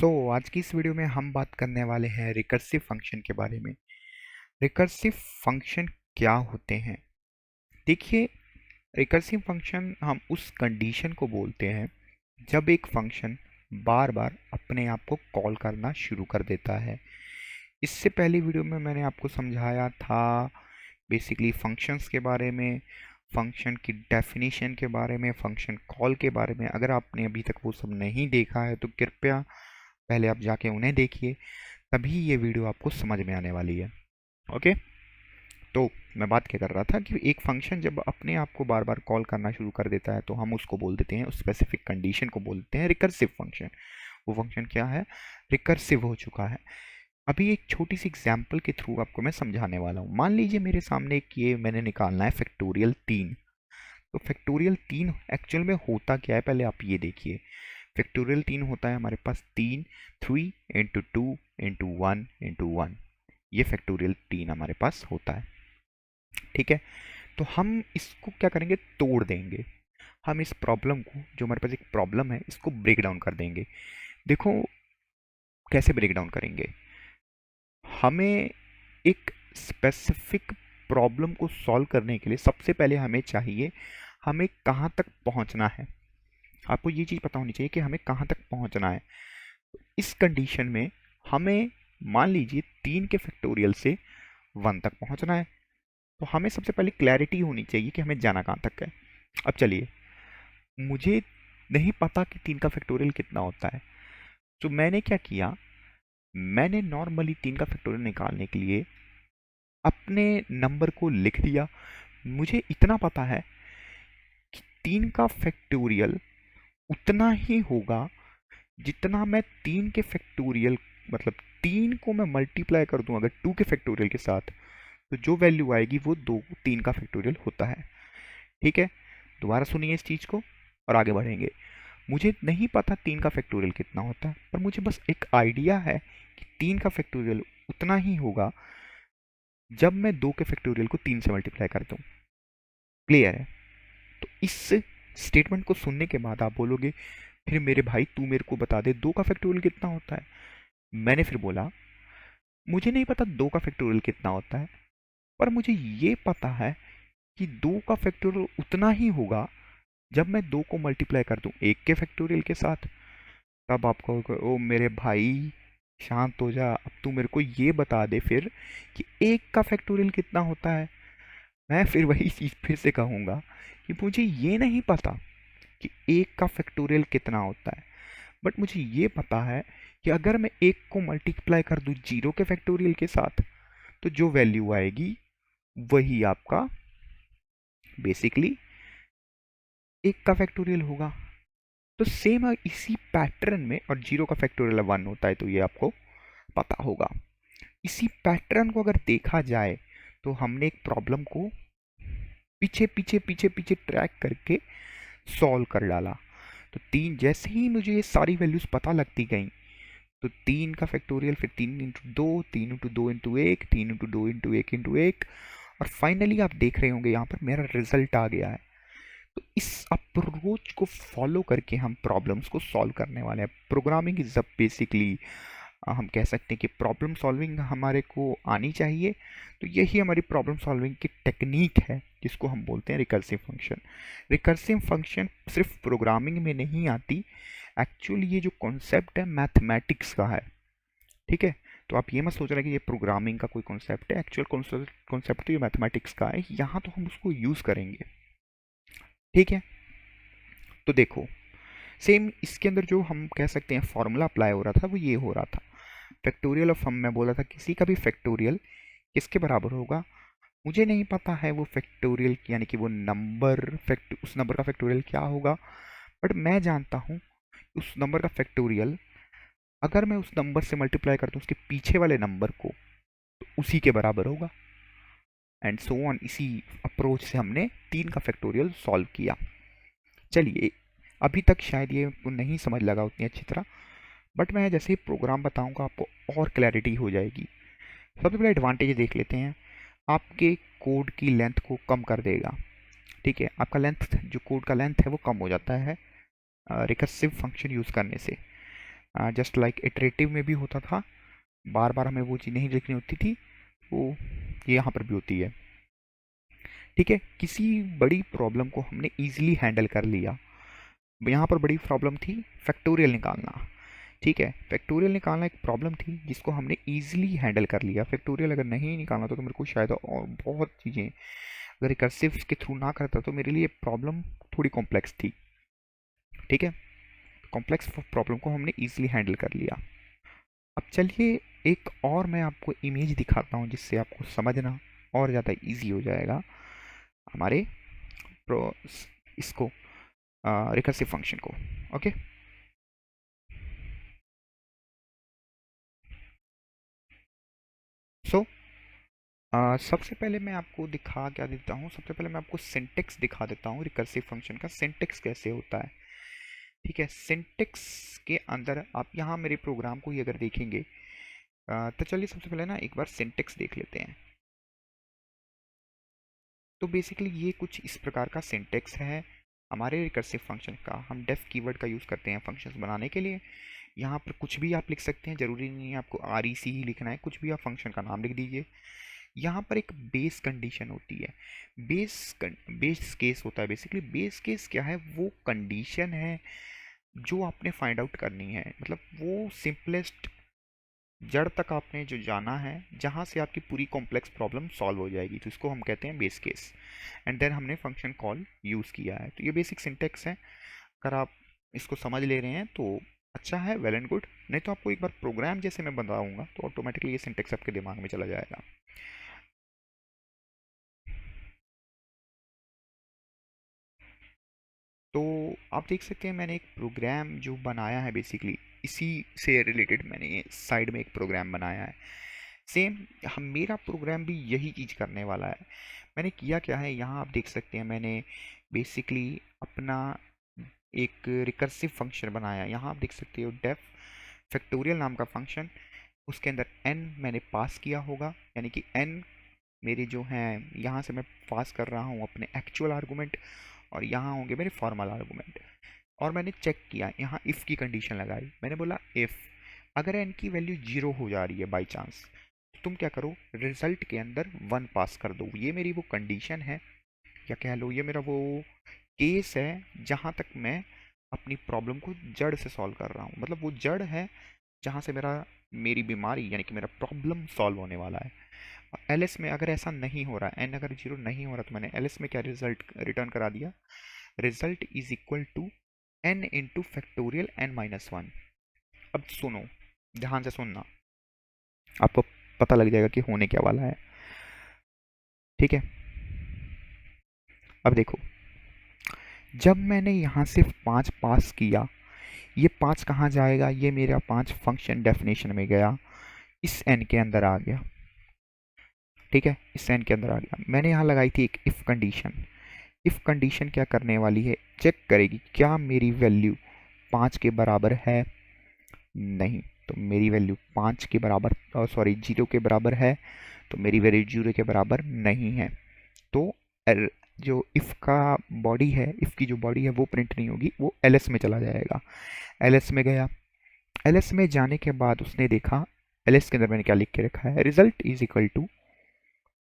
आज की इस वीडियो में हम बात करने वाले हैं रिकर्सिव फंक्शन के बारे में। रिकर्सिव फंक्शन क्या होते हैं? देखिए, रिकर्सिव फंक्शन हम उस कंडीशन को बोलते हैं जब एक फंक्शन बार बार अपने आप को कॉल करना शुरू कर देता है। इससे पहली वीडियो में मैंने आपको समझाया था बेसिकली फंक्शंस के बारे में, फंक्शन की डेफिनेशन के बारे में, फंक्शन कॉल के बारे में। अगर आपने अभी तक वो सब नहीं देखा है तो कृपया पहले आप जाके उन्हें देखिए, तभी ये वीडियो आपको समझ में आने वाली है। ओके, तो मैं बात क्या कर रहा था कि एक फंक्शन जब अपने आप को बार बार कॉल करना शुरू कर देता है तो हम उसको बोल देते हैं, उस स्पेसिफिक कंडीशन को बोलते हैं रिकर्सिव फंक्शन। वो फंक्शन क्या है? रिकर्सिव हो चुका है। अभी एक छोटी सी एग्जांपल के थ्रू आपको मैं समझाने वाला हूँ। मान लीजिए मेरे सामने एक ये मैंने निकालना है फैक्टोरियल 3। तो फैक्टोरियल 3 एक्चुअल में होता क्या है, पहले आप ये देखिए। फैक्टोरियल 3 होता है हमारे पास 3 3 इंटू 2 इंटू 1 इंटू 1। ये फैक्टोरियल 3 हमारे पास होता है। ठीक है, तो हम इसको क्या करेंगे, तोड़ देंगे। हम इस प्रॉब्लम को, जो हमारे पास एक प्रॉब्लम है, इसको ब्रेक डाउन कर देंगे। देखो कैसे ब्रेक डाउन करेंगे। हमें एक स्पेसिफिक प्रॉब्लम को सॉल्व करने के लिए सबसे पहले हमें चाहिए हमें कहाँ तक पहुँचना है। आपको ये चीज़ पता होनी चाहिए कि हमें कहाँ तक पहुँचना है। इस कंडीशन में हमें मान लीजिए 3 के फैक्टोरियल से 1 तक पहुँचना है, तो हमें सबसे पहले क्लैरिटी होनी चाहिए कि हमें जाना कहाँ तक है। अब चलिए, मुझे नहीं पता कि 3 का फैक्टोरियल कितना होता है, तो मैंने क्या किया, मैंने नॉर्मली 3 का फैक्टोरियल निकालने के लिए अपने नंबर को लिख दिया। मुझे इतना पता है कि 3 का फैक्टोरियल उतना ही होगा जितना मैं 3 के फैक्टोरियल, मतलब 3 को मैं मल्टीप्लाई कर दूं अगर 2 के फैक्टोरियल के साथ, तो जो वैल्यू आएगी वो 3 का फैक्टोरियल होता है। ठीक है, दोबारा सुनिए इस चीज़ को और आगे बढ़ेंगे। मुझे नहीं पता 3 का फैक्टोरियल कितना होता है, पर मुझे बस एक आइडिया है कि 3 का फैक्टोरियल उतना ही होगा जब मैं 2 के फैक्टोरियल को 3 से मल्टीप्लाई कर दूं। क्लियर है? तो इस स्टेटमेंट को सुनने के बाद आप बोलोगे, फिर मेरे भाई तू मेरे को बता दे 2 का फैक्टोरियल कितना होता है। मैंने फिर बोला, मुझे नहीं पता 2 का फैक्टोरियल कितना होता है, पर मुझे ये पता है कि 2 का फैक्टोरियल उतना ही होगा जब मैं 2 को मल्टीप्लाई कर दूं 1 के फैक्टोरियल के साथ। तब आप कहोगे, ओ मेरे भाई शांत हो जा, अब तू मेरे को ये बता दे फिर कि 1 का फैक्टोरियल कितना होता है। मैं फिर वही चीज़ फिर से कहूँगा कि मुझे ये नहीं पता कि 1 का फैक्टोरियल कितना होता है, बट मुझे ये पता है कि अगर मैं 1 को मल्टीप्लाई कर दूं 0 के फैक्टोरियल के साथ, तो जो वैल्यू आएगी वही आपका बेसिकली 1 का फैक्टोरियल होगा। तो सेम है इसी पैटर्न में, और 0 का फैक्टोरियल 1 होता है, तो ये आपको पता होगा। इसी पैटर्न को अगर देखा जाए तो हमने एक प्रॉब्लम को पीछे पीछे पीछे पीछे ट्रैक करके सॉल्व कर डाला। तो 3, जैसे ही मुझे ये सारी वैल्यूज पता लगती गई, तो 3 का फैक्टोरियल, फिर 3 into 2, 3 into 2 into 1, 3 into 2 into 1 into 1, और फाइनली आप देख रहे होंगे यहाँ पर मेरा रिजल्ट आ गया है। तो इस अप्रोच को फॉलो करके हम प्रॉब्लम्स को सॉल्व करने वाले हैं। प्रोग्रामिंग इज बेसिकली हम कह सकते हैं कि प्रॉब्लम सॉल्विंग हमारे को आनी चाहिए। तो यही हमारी प्रॉब्लम सॉल्विंग की टेक्निक है, जिसको हम बोलते हैं रिकर्सिव फंक्शन। रिकर्सिव फंक्शन सिर्फ प्रोग्रामिंग में नहीं आती, एक्चुअली ये जो कॉन्सेप्ट है मैथमेटिक्स का है। ठीक है, तो आप ये मत सोच रहे कि ये प्रोग्रामिंग का कोई कॉन्सेप्ट है, एक्चुअल कॉन्सेप्ट तो ये मैथमेटिक्स का है, यहाँ तो हम उसको यूज़ करेंगे। ठीक है, तो देखो सेम इसके अंदर जो हम कह सकते हैं फॉर्मूला अप्लाई हो रहा था वो ये हो रहा था। फैक्टोरियल ऑफ, हम मैं बोला था किसी का भी फैक्टोरियल किसके बराबर होगा, मुझे नहीं पता है वो फैक्टोरियल यानी कि वो नंबर उस नंबर का फैक्टोरियल क्या होगा, बट मैं जानता हूँ उस नंबर का फैक्टोरियल अगर मैं उस नंबर से मल्टीप्लाई करता हूँ उसके पीछे वाले नंबर को, तो उसी के बराबर होगा, एंड सो ऑन। इसी अप्रोच से हमने 3 का फैक्टोरियल सॉल्व किया। चलिए, अभी तक शायद ये नहीं समझ लगा उतनी अच्छी तरह, बट मैं जैसे ही प्रोग्राम बताऊंगा आपको और क्लैरिटी हो जाएगी। सबसे पहले एडवांटेज देख लेते हैं, आपके कोड की लेंथ को कम कर देगा। ठीक है, आपका लेंथ, जो कोड का लेंथ है वो कम हो जाता है रिकर्सिव फंक्शन यूज़ करने से। जस्ट लाइक इटरेटिव में भी होता था, बार बार हमें वो चीज़ नहीं लिखनी होती थी, वो ये यहाँ पर भी होती है। ठीक है, किसी बड़ी प्रॉब्लम को हमने ईजिली हैंडल कर लिया। यहाँ पर बड़ी प्रॉब्लम थी फैक्टोरियल निकालना। ठीक है, फैक्टोरियल निकालना एक प्रॉब्लम थी जिसको हमने ईजिली हैंडल कर लिया। फैक्टोरियल अगर नहीं निकालना तो मेरे को शायद और बहुत चीज़ें, अगर रिकर्सिव के थ्रू ना करता तो मेरे लिए प्रॉब्लम थोड़ी कॉम्प्लेक्स थी। ठीक है, कॉम्प्लेक्स प्रॉब्लम को हमने ईजिली हैंडल कर लिया। अब चलिए एक और मैं आपको इमेज दिखाता हूँ जिससे आपको समझना और ज़्यादा इजी हो जाएगा हमारे प्रो इसको रिकर्सिव फंक्शन को। ओके, सो सबसे पहले मैं आपको दिखा क्या देता हूँ, सबसे पहले मैं आपको सिंटेक्स दिखा देता हूँ रिकर्सिव फंक्शन का, सिंटेक्स कैसे होता है। ठीक है, सिंटेक्स के अंदर आप यहाँ मेरे प्रोग्राम को ही अगर देखेंगे तो चलिए सबसे पहले ना एक बार सिंटेक्स देख लेते हैं। तो बेसिकली ये कुछ इस प्रकार का सिंटेक्स है हमारे रिकर्सिव फंक्शन का। हम डेफ कीवर्ड का यूज़ करते हैं फंक्शंस बनाने के लिए। यहाँ पर कुछ भी आप लिख सकते हैं, ज़रूरी नहीं है आपको REC ही लिखना है, कुछ भी आप फंक्शन का नाम लिख दीजिए। यहाँ पर एक बेस कंडीशन होती है, बेस केस होता है। बेसिकली बेस केस क्या है, वो कंडीशन है जो आपने फाइंड आउट करनी है, मतलब वो सिंपलेस्ट जड़ तक आपने जो जाना है जहाँ से आपकी पूरी कॉम्प्लेक्स प्रॉब्लम सॉल्व हो जाएगी, तो इसको हम कहते हैं बेस केस। एंड देन हमने फंक्शन कॉल यूज़ किया है। तो ये बेसिक सिंटेक्स है। अगर आप इसको समझ ले रहे हैं तो अच्छा है, वेल एंड गुड। नहीं तो आपको एक बार प्रोग्राम जैसे मैं बताऊंगा तो ऑटोमेटिकली ये सिंटेक्स आपके दिमाग में चला जाएगा। तो आप देख सकते हैं मैंने एक प्रोग्राम जो बनाया है, बेसिकली इसी से रिलेटेड मैंने ये साइड में एक प्रोग्राम बनाया है। सेम हम मेरा प्रोग्राम भी यही चीज़ करने वाला है। मैंने किया क्या है, यहाँ आप देख सकते हैं मैंने बेसिकली अपना एक रिकर्सिव फंक्शन बनाया। यहाँ आप देख सकते हो डेफ फैक्टोरियल नाम का फंक्शन, उसके अंदर n मैंने पास किया होगा, यानी कि n मेरे जो हैं यहाँ से मैं पास कर रहा हूँ अपने एक्चुअल आर्गूमेंट, और यहाँ होंगे मेरे फॉर्मल आर्गूमेंट। और मैंने चेक किया, यहाँ इफ़ की कंडीशन लगाई। मैंने बोला इफ़ अगर n की वैल्यू 0 हो जा रही है बाई चांस, तो तुम क्या करो, रिजल्ट के अंदर 1 पास कर दो। ये मेरी वो कंडीशन है, या कह लो ये मेरा वो केस है जहाँ तक मैं अपनी प्रॉब्लम को जड़ से सॉल्व कर रहा हूँ। मतलब वो जड़ है जहाँ से मेरी बीमारी यानी कि मेरा प्रॉब्लम सॉल्व होने वाला है। एलएस में अगर ऐसा नहीं हो रहा, एन अगर 0 नहीं हो रहा, तो मैंने एलएस में क्या रिजल्ट रिटर्न करा दिया, result is equal to n into factorial n-1। अब सुनो, ध्यान से सुनना, आपको पता लग जाएगा कि होने क्या वाला है। ठीक है, अब देखो, जब मैंने यहाँ से 5 पास किया, ये 5 कहाँ जाएगा, ये मेरा 5 फंक्शन डेफिनेशन में गया, इस n के अंदर आ गया। ठीक है, इस n के अंदर आ गया। मैंने यहाँ लगाई थी एक इफ़ कंडीशन। इफ़ कंडीशन क्या करने वाली है, चेक करेगी क्या मेरी वैल्यू 5 के बराबर है। नहीं, तो मेरी वैल्यू 5 के बराबर, सॉरी 0 के बराबर है, तो मेरी वैल्यू 0 के बराबर नहीं है। तो जो इफ़ का बॉडी है, इफ़ की जो बॉडी है वो प्रिंट नहीं होगी, वो एलएस में चला जाएगा। एलएस में गया, एलएस में जाने के बाद उसने देखा, एलएस के अंदर मैंने क्या लिख के रखा है, result is equal to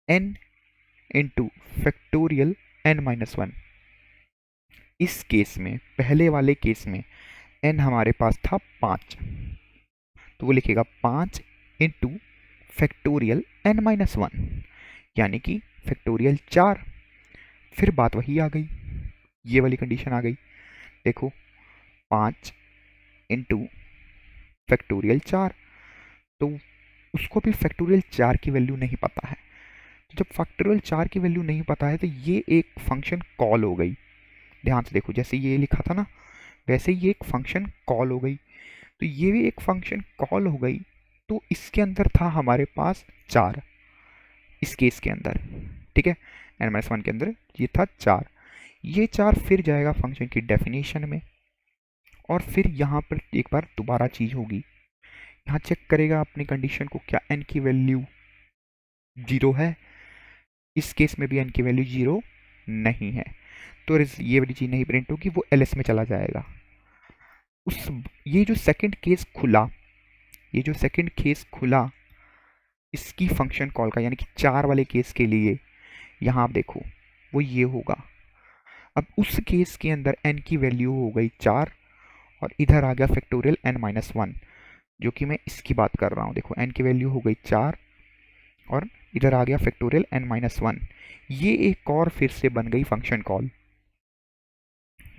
n into factorial n-1। इस केस में, पहले वाले केस में n हमारे पास था 5, तो वो लिखेगा 5 इंटू फैक्टोरियल n-1, यानी कि फैक्टोरियल 4। फिर बात वही आ गई, ये वाली कंडीशन आ गई। देखो 5 इंटू फैक्टोरियल 4, तो उसको भी फैक्टोरियल 4 की वैल्यू नहीं पता है। तो जब फैक्टोरियल 4 की वैल्यू नहीं पता है तो ये एक फंक्शन कॉल हो गई। ध्यान से देखो, जैसे ये लिखा था ना, वैसे ये एक फंक्शन कॉल हो गई। तो ये भी एक फंक्शन कॉल हो गई। तो इसके अंदर था हमारे पास 4, इस केस के अंदर। ठीक है, n-1 के अंदर ये था 4। ये 4 फिर जाएगा फंक्शन की डेफिनेशन में, और फिर यहाँ पर एक बार दोबारा चीज़ होगी, यहाँ चेक करेगा अपनी कंडीशन को, क्या n की वैल्यू 0 है। इस केस में भी n की वैल्यू 0 नहीं है, तो ये वाली चीज़ नहीं प्रिंट होगी, वो एलएस में चला जाएगा। उस ये जो सेकंड केस खुला, ये जो सेकंड केस खुला इसकी फंक्शन कॉल का, यानी कि 4 वाले केस के लिए यहाँ आप देखो वो ये होगा। अब उस केस के अंदर n की वैल्यू हो गई 4 और इधर आ गया फैक्टोरियल n-1, जो कि मैं इसकी बात कर रहा हूँ। देखो n की वैल्यू हो गई 4 और इधर आ गया फैक्टोरियल n-1। ये एक और फिर से बन गई फंक्शन कॉल।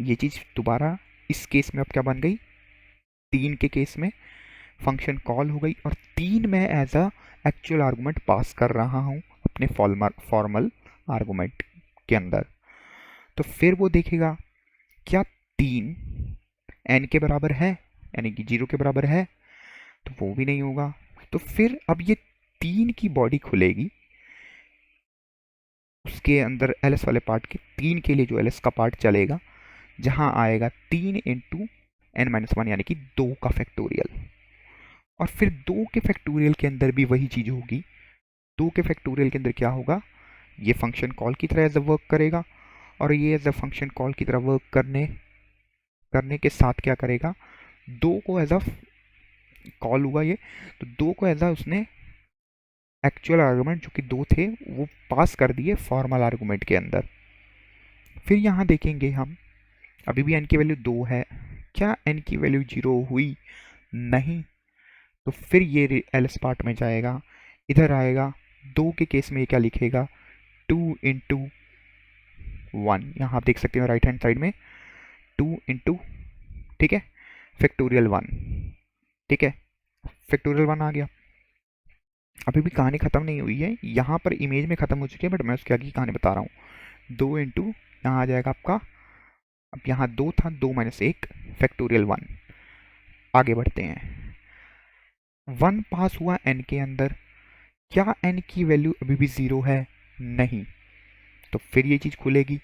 ये चीज़ दोबारा इस केस में अब क्या बन गई, 3 के केस में फंक्शन कॉल हो गई और 3 में एज अ एक्चुअल आर्गूमेंट पास कर रहा हूँ अपने फॉर्मल आर्गूमेंट के अंदर। तो फिर वो देखेगा क्या 3 n के बराबर है, यानी कि 0 के बराबर है, तो वो भी नहीं होगा। तो फिर अब ये 3 की बॉडी खुलेगी, उसके अंदर ls वाले पार्ट के 3 के लिए जो ls का पार्ट चलेगा, जहां आएगा 3 इंटू n-1 यानी कि 2 का फैक्टोरियल। और फिर 2 के फैक्टोरियल के अंदर भी वही चीज़ होगी। 2 के फैक्टोरियल के अंदर क्या होगा, ये फंक्शन कॉल की तरह एज अ वर्क करेगा और ये एज अ फंक्शन कॉल की तरह वर्क करने के साथ क्या करेगा, 2 को एज अ कॉल हुआ ये, तो 2 को एज अ उसने एक्चुअल आर्गूमेंट जो कि 2 थे वो पास कर दिए फॉर्मल आर्गूमेंट के अंदर। फिर यहाँ देखेंगे हम, अभी भी n की वैल्यू 2 है, क्या n की वैल्यू 0 हुई, नहीं। तो फिर ये एल्स पार्ट में जाएगा, इधर आएगा, 2 के केस में ये क्या लिखेगा, 2 इंटू 1, यहाँ आप देख सकते हो राइट हैंड साइड में 2 इंटू, ठीक है, फैक्टोरियल 1, ठीक है, फैक्टोरियल 1 आ गया। अभी भी कहानी ख़त्म नहीं हुई है, यहाँ पर इमेज में ख़त्म हो चुकी है, बट मैं उसके आगे की कहानी बता रहा हूँ। 2 इंटू यहाँ आ जाएगा आपका, अब यहाँ 2 था, 2 माइनस 1 फैक्टोरियल 1। आगे बढ़ते हैं, 1 पास हुआ n के अंदर, क्या n की वैल्यू अभी भी 0 है, नहीं। तो फिर ये चीज़ खुलेगी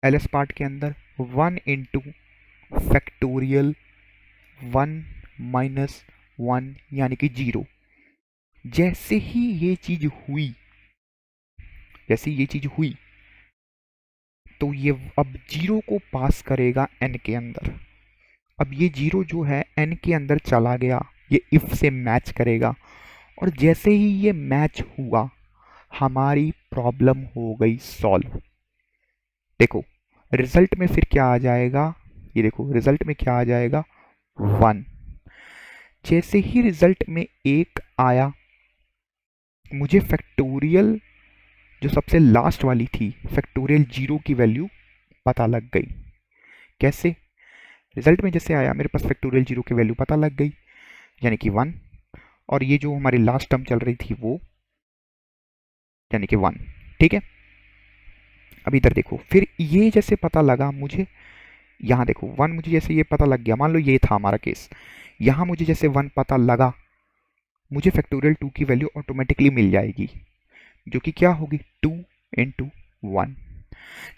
ls पार्ट के अंदर, 1 इंटू फैक्टोरियल 1 माइनस 1 यानी कि 0। जैसे ही ये चीज़ हुई, तो ये अब 0 को पास करेगा n के अंदर। अब ये 0 जो है n के अंदर चला गया, ये इफ से मैच करेगा और जैसे ही ये मैच हुआ हमारी प्रॉब्लम हो गई सॉल्व। देखो रिजल्ट में फिर क्या आ जाएगा, ये देखो रिजल्ट में क्या आ जाएगा, 1। जैसे ही रिजल्ट में 1 आया, मुझे फैक्टोरियल जो सबसे लास्ट वाली थी फैक्टोरियल 0 की वैल्यू पता लग गई। कैसे, रिजल्ट में जैसे आया मेरे पास फैक्टोरियल 0 की वैल्यू पता लग गई, यानी कि 1, और ये जो हमारी लास्ट टर्म चल रही थी वो यानी कि 1, ठीक है। अब इधर देखो, फिर ये जैसे पता लगा मुझे, यहाँ देखो 1 मुझे जैसे ये पता लग गया, मान लो ये था हमारा केस, यहाँ मुझे जैसे 1 पता लगा, मुझे फैक्टोरियल 2 की वैल्यू ऑटोमेटिकली मिल जाएगी, जो कि क्या होगी, 2 इंटू 1।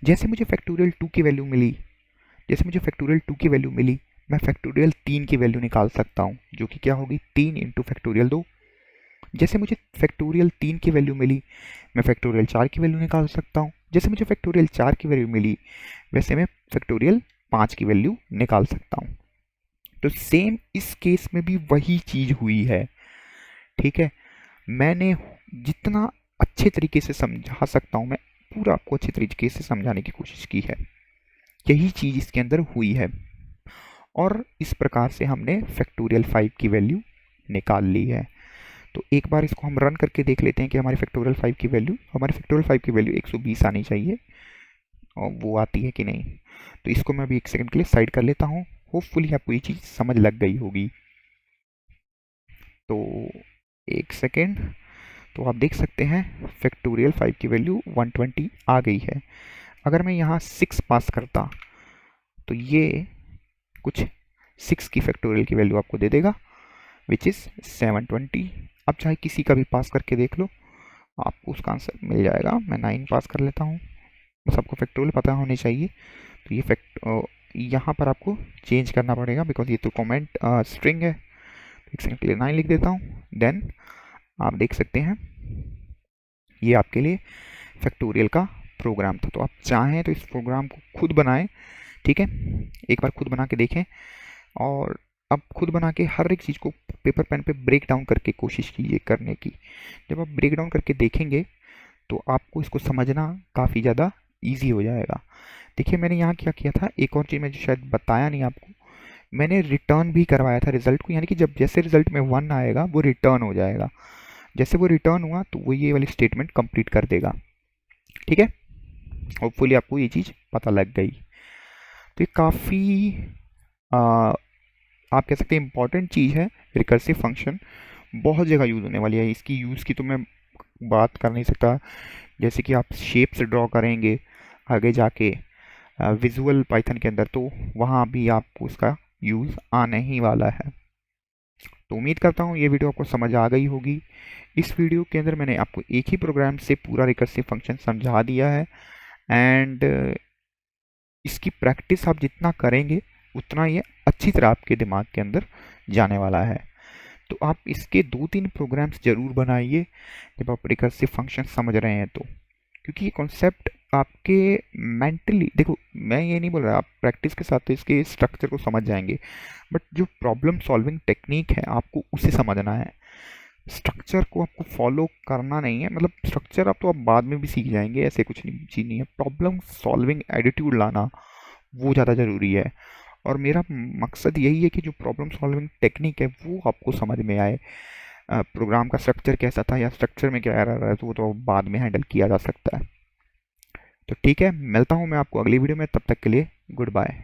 जैसे मुझे फैक्टोरियल 2 की वैल्यू मिली, मैं फैक्टोरियल 3 की वैल्यू निकाल सकता हूँ, जो कि क्या होगी, 3 इंटू फैक्टोरियल 2। जैसे मुझे फैक्टोरियल 3 की वैल्यू मिली, मैं फैक्टोरियल 4 की वैल्यू निकाल सकता हूँ। जैसे मुझे फैक्टोरियल 4 की वैल्यू मिली, वैसे मैं फैक्टोरियल 5 की वैल्यू निकाल सकता हूँ। तो सेम इस केस में भी वही चीज़ हुई है, ठीक है। मैंने जितना अच्छे तरीके से समझा सकता हूँ, मैं पूरा आपको अच्छे तरीके से समझाने की कोशिश की है। यही चीज़ इसके अंदर हुई है और इस प्रकार से हमने फैक्टोरियल 5 की वैल्यू निकाल ली है। तो एक बार इसको हम रन करके देख लेते हैं कि हमारी फैक्टोरियल 5 की वैल्यू 120 आनी चाहिए और वो आती है कि नहीं। तो इसको मैं अभी 1 सेकंड के लिए साइड कर लेता हूँ, होपफुली आपको ये चीज़ समझ लग गई होगी। तो 1 सेकंड, तो आप देख सकते हैं फैक्टोरियल 5 की वैल्यू 120 आ गई है। अगर मैं यहाँ 6 पास करता तो ये कुछ 6 की फैक्टोरियल की वैल्यू आपको दे देगा, विच इज़ 720। अब चाहे किसी का भी पास करके देख लो, आपको उसका आंसर मिल जाएगा। मैं 9 पास कर लेता हूँ, बस आपको फैक्टोरियल पता होनी चाहिए। तो ये यहाँ पर आपको चेंज करना पड़ेगा बिकॉज ये तो कमेंट स्ट्रिंग है। एक सेकंड के लिए 9 लिख देता हूँ, देन आप देख सकते हैं ये आपके लिए फैक्टोरियल का प्रोग्राम था। तो आप चाहें तो इस प्रोग्राम को खुद बनाएं, ठीक है, एक बार खुद बना के देखें और अब खुद बना के हर एक चीज़ को पेपर पेन पे ब्रेक डाउन करके कोशिश कीजिए करने की। जब आप ब्रेक डाउन करके देखेंगे तो आपको इसको समझना काफ़ी ज़्यादा ईजी हो जाएगा। देखिए मैंने यहाँ क्या किया था, एक और चीज़ मैं जो शायद बताया नहीं आपको, मैंने रिटर्न भी करवाया था रिजल्ट को, यानी कि जब जैसे रिजल्ट में 1 आएगा वो रिटर्न हो जाएगा। जैसे वो रिटर्न हुआ तो वो ये वाली स्टेटमेंट कंप्लीट कर देगा। ठीक है, होपफुली आपको ये चीज़ पता लग गई। तो ये काफ़ी आप कह सकते हैं इम्पॉर्टेंट चीज़ है। रिकर्सिव फंक्शन बहुत जगह यूज़ होने वाली है। इसकी यूज़ की तो मैं बात कर नहीं सकता। जैसे कि आप शेप्स ड्रॉ करेंगे आगे जाके विजुअल पाइथन के अंदर, तो वहाँ भी आपको उसका यूज़ आने ही वाला है। तो उम्मीद करता हूँ ये वीडियो आपको समझ आ गई होगी। इस वीडियो के अंदर मैंने आपको एक ही प्रोग्राम से पूरा रिकर्सिव फंक्शन समझा दिया है। एंड इसकी प्रैक्टिस आप जितना करेंगे उतना ये अच्छी तरह आपके दिमाग के अंदर जाने वाला है। तो आप इसके 2-3 प्रोग्राम्स ज़रूर बनाइए जब आप रिकर्सिव फंक्शन समझ रहे हैं तो, क्योंकि ये कॉन्सेप्ट आपके मेंटली, देखो मैं ये नहीं बोल रहा आप प्रैक्टिस के साथ तो इसके स्ट्रक्चर को समझ जाएंगे, बट जो प्रॉब्लम सॉल्विंग टेक्निक है आपको उसे समझना है। स्ट्रक्चर को आपको फॉलो करना नहीं है, मतलब स्ट्रक्चर आप तो आप बाद में भी सीख जाएंगे, ऐसे कुछ नहीं चीज़ नहीं है। प्रॉब्लम सॉल्विंग एटीट्यूड लाना वो ज़्यादा ज़रूरी है। और मेरा मकसद यही है कि जो प्रॉब्लम सॉल्विंग टेक्निक है वो आपको समझ में आए। प्रोग्राम का स्ट्रक्चर कैसा था या स्ट्रक्चर में क्या एरर है तो वो तो बाद में हैंडल किया जा सकता है। तो ठीक है, मिलता हूँ मैं आपको अगली वीडियो में, तब तक के लिए गुड बाय।